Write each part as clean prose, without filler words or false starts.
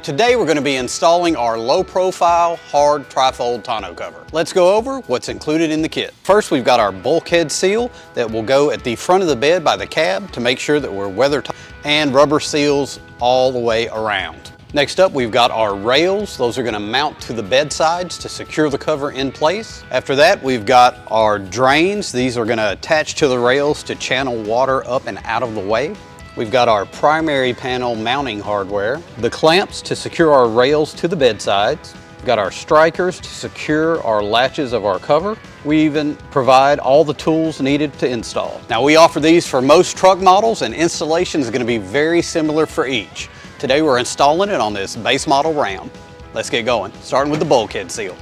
Today we're going to be installing our low-profile hard trifold tonneau cover. Let's go over what's included in the kit. First, we've got our bulkhead seal that will go at the front of the bed by the cab to make sure that we're weather tight, and rubber seals all the way around. Next up, we've got our rails. Those are going to mount to the bed sides to secure the cover in place. After that, we've got our drains. These are going to attach to the rails to channel water up and out of the way. We've got our primary panel mounting hardware, the clamps to secure our rails to the bed sides. We've got our strikers to secure our latches of our cover. We even provide all the tools needed to install. Now, we offer these for most truck models, and installation is going to be very similar for each. Today we're installing it on this base model Ram. Let's get going, starting with the bulkhead seal.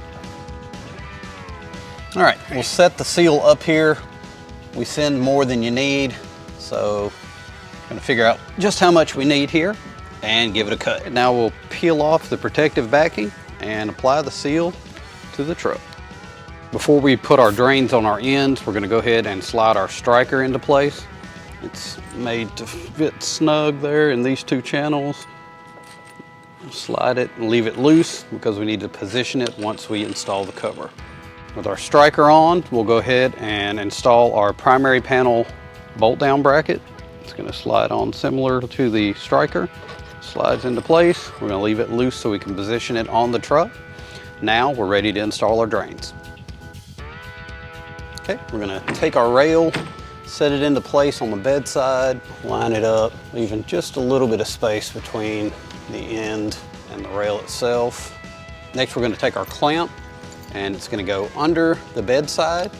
All right, we'll set the seal up here. We send more than you need, so going to figure out just how much we need here and give it a cut. Now we'll peel off the protective backing and apply the seal to the truck. Before we put our drains on our ends, we're going to go ahead and slide our striker into place. It's made to fit snug there in these two channels. Slide it and leave it loose because we need to position it once we install the cover. With our striker on, we'll go ahead and install our primary panel bolt down bracket. It's going to slide on similar to the striker. Slides into place. We're going to leave it loose so we can position it on the truck. Now we're ready to install our drains. Okay, we're going to take our rail, set it into place on the bedside, line it up, leaving just a little bit of space between the end and the rail itself. Next, we're going to take our clamp and it's going to go under the bedside,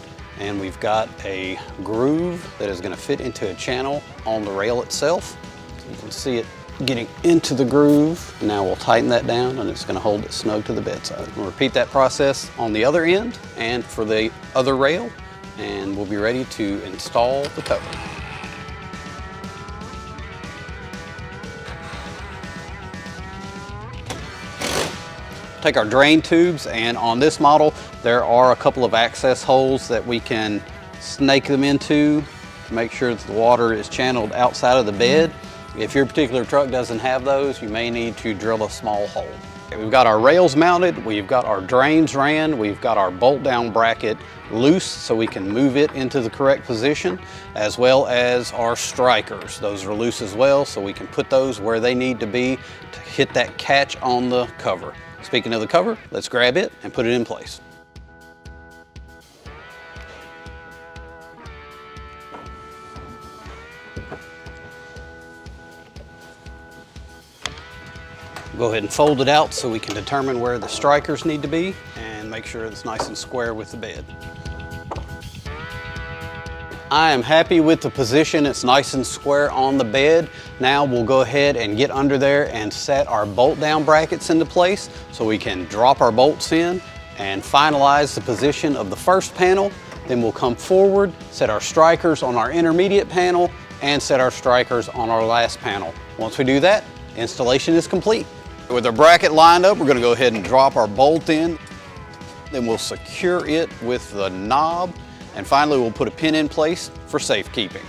and we've got a groove that is going to fit into a channel on the rail itself. So you can see it getting into the groove. Now we'll tighten that down and it's going to hold it snug to the bedside. We'll repeat that process on the other end and for the other rail, and we'll be ready to install the cover. Take our drain tubes, and on this model there are a couple of access holes that we can snake them into to make sure that the water is channeled outside of the bed. If your particular truck doesn't have those, you may need to drill a small hole. We've got our rails mounted, we've got our drains ran, we've got our bolt down bracket loose so we can move it into the correct position, as well as our strikers. Those are loose as well, so we can put those where they need to be to hit that catch on the cover. Speaking of the cover, let's grab it and put it in place. Go ahead and fold it out so we can determine where the strikers need to be and make sure it's nice and square with the bed. I am happy with the position. It's nice and square on the bed. Now we'll go ahead and get under there and set our bolt down brackets into place so we can drop our bolts in and finalize the position of the first panel. Then we'll come forward, set our strikers on our intermediate panel, and set our strikers on our last panel. Once we do that, installation is complete. With our bracket lined up, we're going to go ahead and drop our bolt in. Then we'll secure it with the knob. And finally, we'll put a pin in place for safekeeping.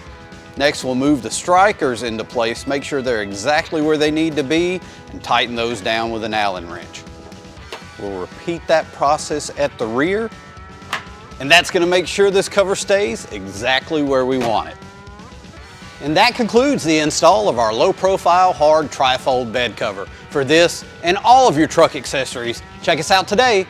Next, we'll move the strikers into place, make sure they're exactly where they need to be, and tighten those down with an Allen wrench. We'll repeat that process at the rear, and that's going to make sure this cover stays exactly where we want it. And that concludes the install of our low-profile hard trifold bed cover. For this and all of your truck accessories, check us out today